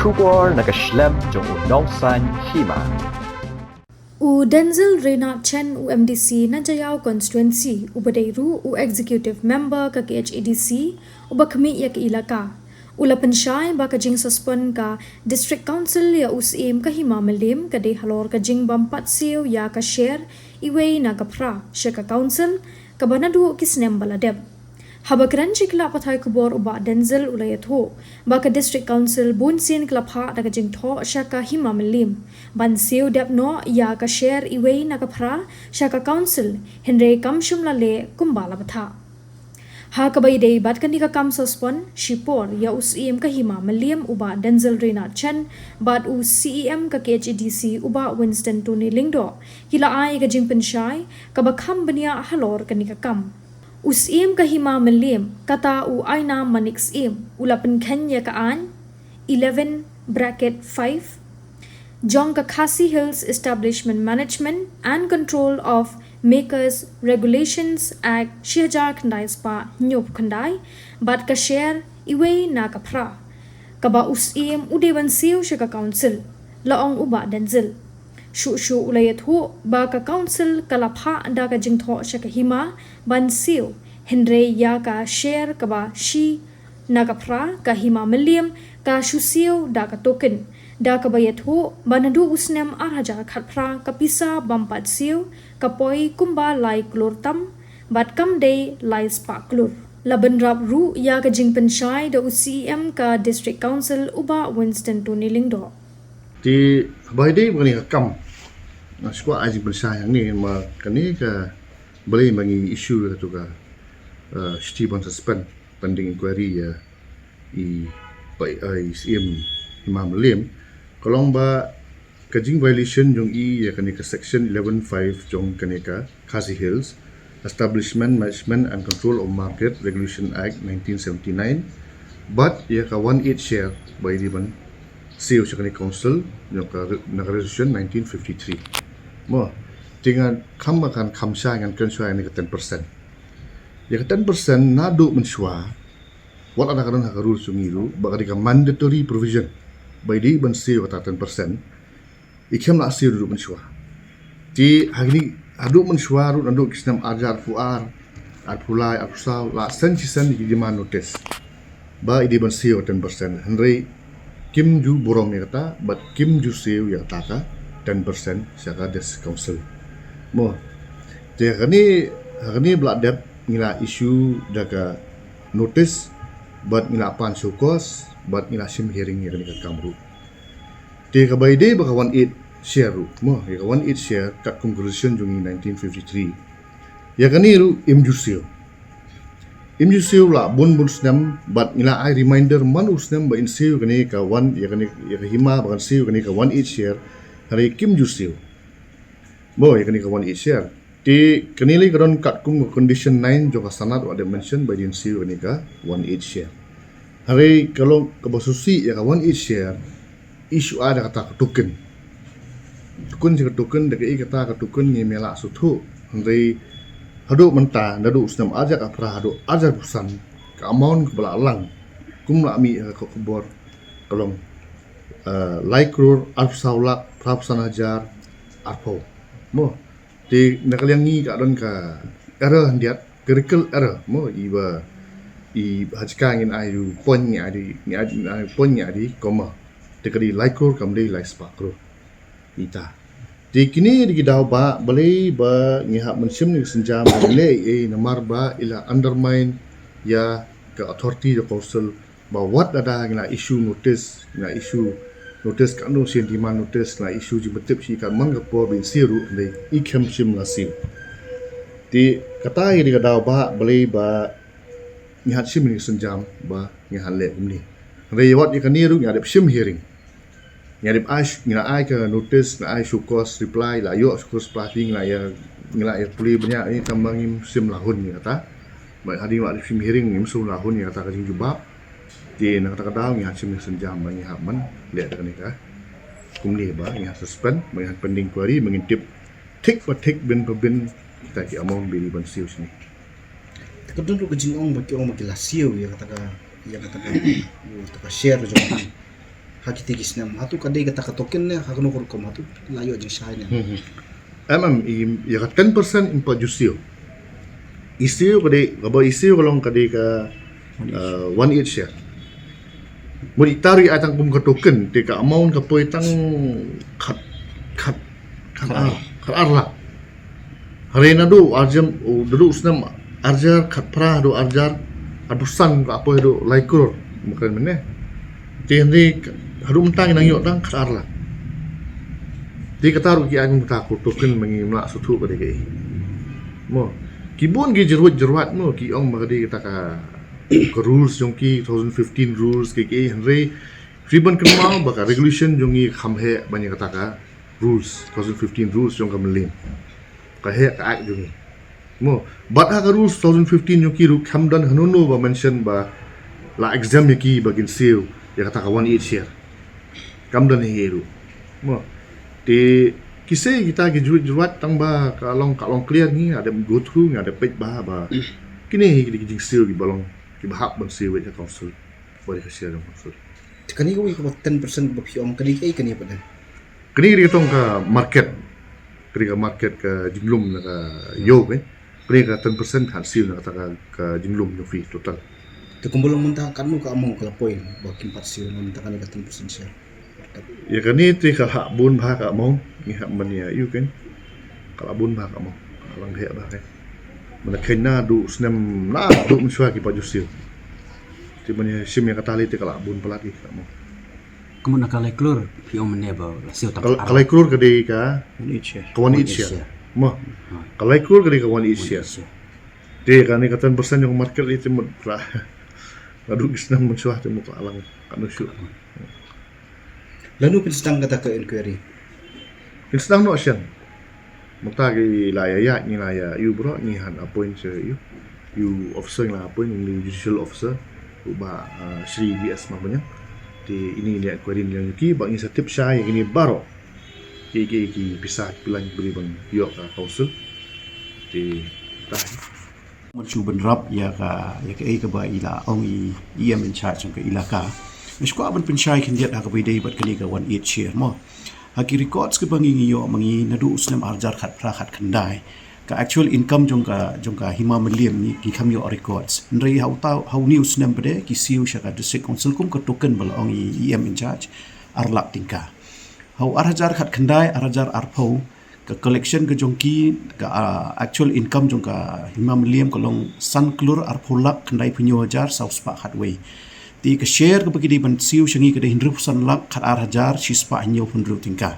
Shubor nakaslem jong unongsan hima. Denzel Reynard Chen MDC na Jayao constituency ubadeiru executive member ka KHADC ubakmi ya ilaka ula pensyai ba kajing suspend ka district council ya usim ka hima malim ka de halor kajing bampat siu ya ka share iway na kapra shaka council ka banadu kisnem baladeb habakran chikla pathai kubor uba Denzel ulayat ho ba ka district council bunsin klapha da kajing tho shaka hima malim ban siu dep no ya ka share iway na kapra shaka council henry kamshum la le kumbala batha ha kabay day bat kanika kam suspend shipor ya usim ka hima malim uba Denzel Reynard Chen bat CEM ka KHADC uba Winston Tony Lingdo hila ay ka jing pensyai ka bakham bania halor kanika kam usim ka hima malim kata aina manix im ulapan kenya ka an 11 bracket 5 Jong Khasi Hills Establishment Management and Control of Makers Regulations Act Shihajar Khandai Spa Nyop Khandai Bat ka share iway na kapra Kaba usim udeban siu shaka council Laong uba Denzel Shu ulayat ho ba ka council kalapha da ka jingtho shaka hima ban siu Henry ya ka share kaba shi na kapra ka hima malim ka shu siu da ka token da kabayat ho banadu usnem arhaja khatpra kapisa bampat siu kapoi kumba lai klortam bat kam day lai spaklur laban rap ru ya ka jingpen shai da UCM ka district council uba Winston Tony Lingdo di baide bani kam na skwa aji bersah yang ni ma kani ka boleh bagi isu tu ka Stephen suspend pending inquiry ya i ICM Imam Lim kalau ba kajing violation jong ya kani ka section 11.5 jong kani ka Khasi Hills Establishment Management and Control of Market Regulation Act 1979 but ya ka 1/8 share by di ban CEO sa kani council jong ka resolution 1953 mo tinggal kam akan kamsa ngan kenswa ni ka 10% ya ka 10% nadu menswa wat ada karon ha rules sungiru bakal ka mandatory provision by di ban siu kata 10% ikem la siu duduk menswa di hari ni aduk menswa ru aduk kisnam ajar fuar pulai apsau la sen di demand notice ba di ban siu 10% henry kim ju borong ya kata but kim ju siu ya kata 10% saka des council mo je hari ni blak dep ngila isu daga notice but ngila pan sukos but ngila sim hearing ya kani ka kamru te ka baide baka 1/8 share ru mo ya ka 1/8 share kat conclusion jungi 1953 ya kani ru imjusio la bun snam but ngila ai reminder man usnam ba insio kani ka 1 ya ka hima ba insio kani ka 1/8 share hari kim jusio mo ya kani ka 1/8 share ti kanili karon kat kum condition 9 jo ka sanad wa de mention by the insio kani ka 1/8 share hari kalau kabasusi ya ka 1/8 share isu ada kata token jika token dekai kata token ni mela suthu hari hadu menta nadu usnam aja ka pra hadu aja busan ka amount ka balalang kum la mi ka kubor kalau like crore alsaulak prapsan hajar arpo mo di nakaliangi ka don ka error handiat critical error mo iba i hajka ngin ayu ponya di ponya di koma tekadi like crore kamde like spakro ita di kini di daw ba balai ba ngihap mensim ni senjam le namar ba ila undermine ya ke authority the council ba what ada ngila issue notice notice kanu sian demand notice na issue ji betip si kan manggapo bin siru le ikem sim la sim di kata di daw ba balai ba ngihat sim ni senjam ba ngihat le ni rewat ikaniru ngadep sim hearing ngadep ash ngila ai ke notice na ai sukos reply la yo sukos plasing la ya ngila ya puli banyak ni tambangim sim lahun ni kata ba hadi wa sim hearing ni sim lahun ni kata kajing jubab di nak kata-kata ngihat sim senjam ba ngihat man lihat kan ni ka kumli ba ngihat suspend ngihat pending query mengintip tik bin kita ki among bili ban siu sini kadang tu kajing ong baki lasio ya kata share jo hakiti gisnam hatu kadai kata katoken ne hakno kom hatu layo jeng shai ne ya 10% impa jusio isio kade gaba isio kalong kade ka 1/8 share mo itari atang kum ka token te ka amount ka poi tang khat arla harena do arjam do usnam arjar khat pra do arjar adusan ka apo do laikur bukan mene te henry harum tang nang yo tang khat arla di kataru ki ang takut token mengi mla sutu kade ke mo kibun gi jeruat mo ki ong magadi kata ka rules jongki 2015 rules ke henry ribbon kenmal baka regulation jongi khamhe banyak kata ka rules 2015 rules jong kamlin ka he ka ak jongi mo but ha ka rules 2015 jongki ru khamdan hanono ba mention ba la exam ki bagin seal ya kata ka 1/8 share kamdan heru mo di kisah kita ke jurat tang ba kalong clear ni ada go through ni ada page ba kini kijing seal ki balong ki bahak bang seal we council boleh share dengan council kani ko 10% ba piom kani kai kani pada kini kita tong ka market ka jinglum na ka yo kini ka 10% kan seal na ka jinglum no fee total te kumbulong mentah kanmu ka among kalapoi ba kimpat sil mentah kani ka 10% share ya kani ti ka hak bun ba ka among ni hak mania you kan kala bun ba ka among lang he ba kan mana kena du snam na du mswa ki pa jusil ti mania sim ya katali ti kala bun pelati ka among kamu nak kalai keluar pion meneba siu tak kalai krur ka de ka kawan itsia mo kalai krur ka de kawan itsia de kani ka 10% yung market itu mut pra adu snam mswa ti mo ka alang kanu syu lalu pinstang kata ke inquiry Instant no siyan. Magtagi laya ni laya you bro ni han appoint you officer la appoint ni judicial officer uba Sri VS mamanya di ini dia query ni ki bang isa tip shy ini baro ki bisa bilang beri bang yo ka council di tah Mencu benrap ya ka ba ila ong i in charge ka ila ka Mesko aban pensyai kindiat ha ka bidai bat kali ka 1/8 share mo haki records ke bangi yo mangi nadu uslam arjar khat pra khat khandai ka actual income jong ka hima meliam ni ki kham yo records ndrei hau ni uslam bade ki siu shaka district council kum ka token bal ong i in charge arlak tingka hau arjar khat khandai arjar arpau ka collection ke jongki ka actual income jong ka hima meliam kolong san klur arpolak khandai punyo hajar sauspa khatwei ti ka share ka bagi di ban siu shangi ka de 100% lak khat arjar shispa anyo punru tingka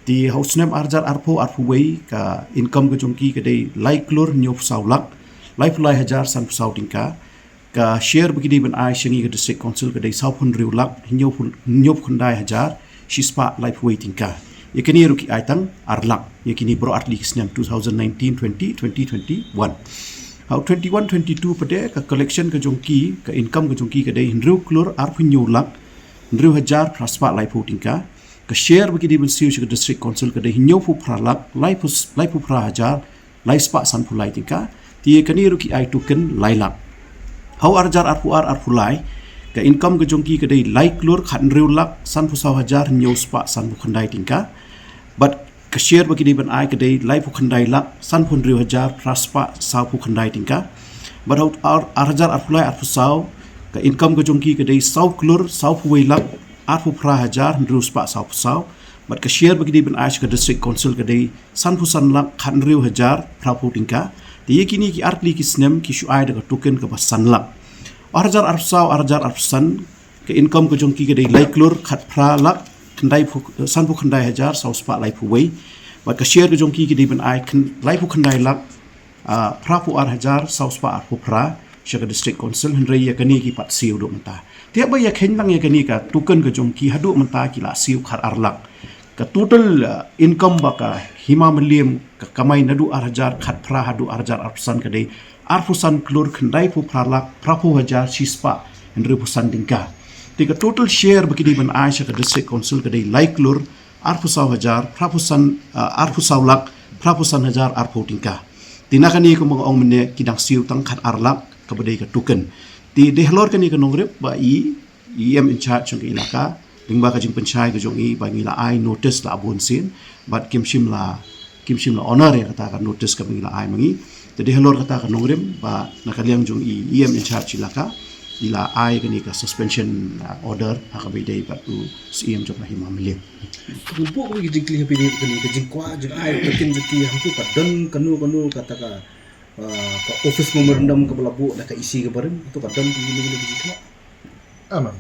ti house name arjar arpo wei ka income ka jongki ka de like lur nyo saulak life lai hajar san sau tingka ka share bagi di ban ai shangi ka district council ka de sau punru lak nyo khandai hajar shispa life wei tingka yakini ruki aitang arlak yakini bro atli kisnyam 2019 20 2021 How 21-22 pada ka collection ka jongki ka income ka jongki ka dai hindru klur arpunyo lak hindru hajar praspa laipu tingka ka share bagi di bensiu ka district council ka dai hinyo pu pralak laipu pra hajar laispa san pulai tingka ti kani ruki ai token lailak how arjar arpulai ka income ka jongki ka dai lai klur khat hindru lak san pu saw hajar hinyo spa san pu khandai tingka but ka share bagi di ban ai ka dei lai pu khandai lak san pun riu hajar praspa sa pu khandai tingka but arjar arpulai arpu saw ka income ka jongki ka dei saw klur saw pu wei lak arpu pra hajar riu spa saw pu saw but ka share bagi di ban ai ka district council ka dei san pu san lak khan riu hajar pra pu tingka ti kini ki artli ki snem ki shu ai da token ka san lak arjar arpu saw arjar arpu san ka income ka jongki ka dei lai klur khat pra lak khandai san pu khandai hajar sau spa lai pu wei ba ka share ke jongki ki di ban ai lai pu khandai lak pra pu ar hajar sau spa ar pu pra shaka district council hendrei ya kani ki pat siu do menta tiap ba ya khen lang ya kani ka token ke jongki hadu menta ki la siu khar ar lak ka total income ba ka hima meliam ka kamai nadu ar hajar khat pra hadu ar hajar arsan ka dei ar pu san klur khandai pu pra lak pra pu hajar shispa hendrei pu san dingka Tiga total share bagi di ban Aisyah ke district council ke di like lur arpusau hajar prapusan arpusau lak prapusan hajar arpu tingka. Tina kani ko mga ong mene kidang siu tang khat arlak kabadai ke tuken. Ti dehlor kani ke nongrep ba i em in charge ng ilaka lingba ka jing penchai ka jong i ba ngila ai notice la abun sin but kim shim la honor ya kata ka notice ka ngila ai mangi jadi helor kata ka nongrim ba nakaliang jong i em in charge ilaka ila ai ka ni ka suspension order ka bidai ba tu CM jong la hima milim Rubo ko gidi kli hapi ni ka jing kwa jing ai takin jeki hampu ka dan kanu kata ka office mo merendam ka balabu da ka isi ka bareng itu ka dan gini gidi kwa. Aman.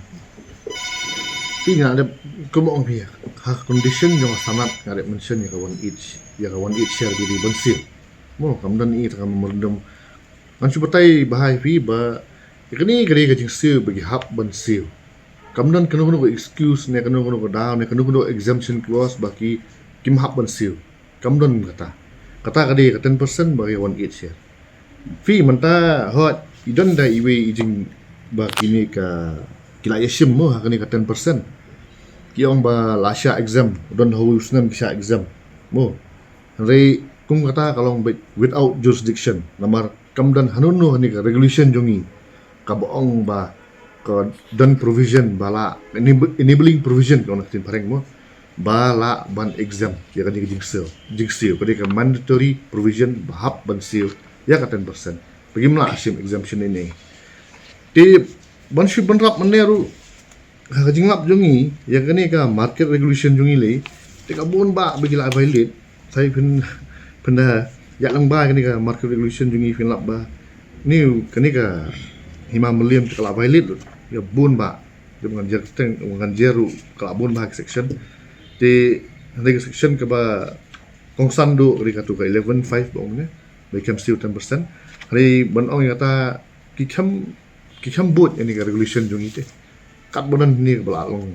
Tinggal ada kumong pihak. Hak condition yang sangat ada mention ya kawan each share di bensil. Mo kamdan i takam merendam. Kan cubatai bahai fi ba ikani kali ka jing sil bagi hak bensil. Kamdan kanu excuse ne kanu down ne kanu exemption clause baki kim hak bensil. Kamdan kata kadi ka 10% bagi 1/8 share. Fi manta hot idan da iwe ijing baki ni ka kila yashim mo hakani ka 10%. Kiong ba lasya exam don hawusnan kisya exam mo. Re kung kata kalau without jurisdiction namar kamdan hanuno hani ka regulation jongi kaboong ba ka dan provision bala enabling provision kalau nak pareng mo bala ban exam ya kan jing seal kadi ka mandatory provision bahap ban seal ya ka 10%. Bagaimana asim exemption ini? Di ban shi ban rap meneru ka jinglap jongi ya kani ka market regulation jongi le te ka bon ba bagi la violate sai penda ya lang ba kani ka market regulation jongi fin lap ba ni kani ka hima meliam te ka violate ya bon ba de mengajar ka bon ba section te nanti section ka ba kongsan do ri ka tu ka 11.5 ba ne ba kam still 10% hari ban ong kata kikam boot ini ka regulation jongi te kat bonan ni belalong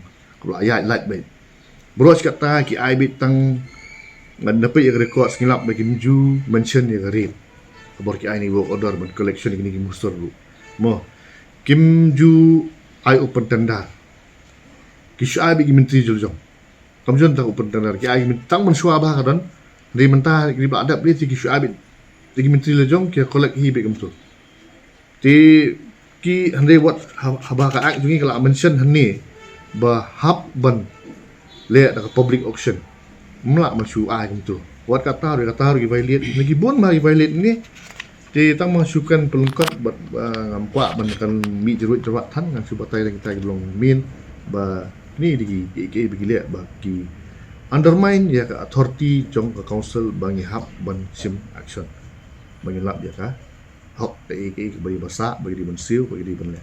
ayat light baik bros kata ki ai bit tang ngan dapat ya record ngilap bagi mju mention ya rate kabor ki ai ni work order ban collection ni mustor lu mo kim ju ai open tender ki ai bagi menteri jol kamjon tak open tender ki ai tang men shua ba kadon di mentah ki ba adap dia ki ai bagi menteri lejong ki collect hi bagi betul ti ki hande wat haba ka ak jungi kala mention hane ba hab ban le da public auction mla masyu ai gitu wat kata ki violate lagi bon ma violate ni ti tang masukan pelengkap bat ngampak ban kan mi jerut tan ngan subatai lagi kita belum min ba ni di ke bagi le ba ki undermine ya ka authority jong ka council bangi hab ban sim action bangi lap ya ka hok te ke bagi basa bagi di bensil bagi di benle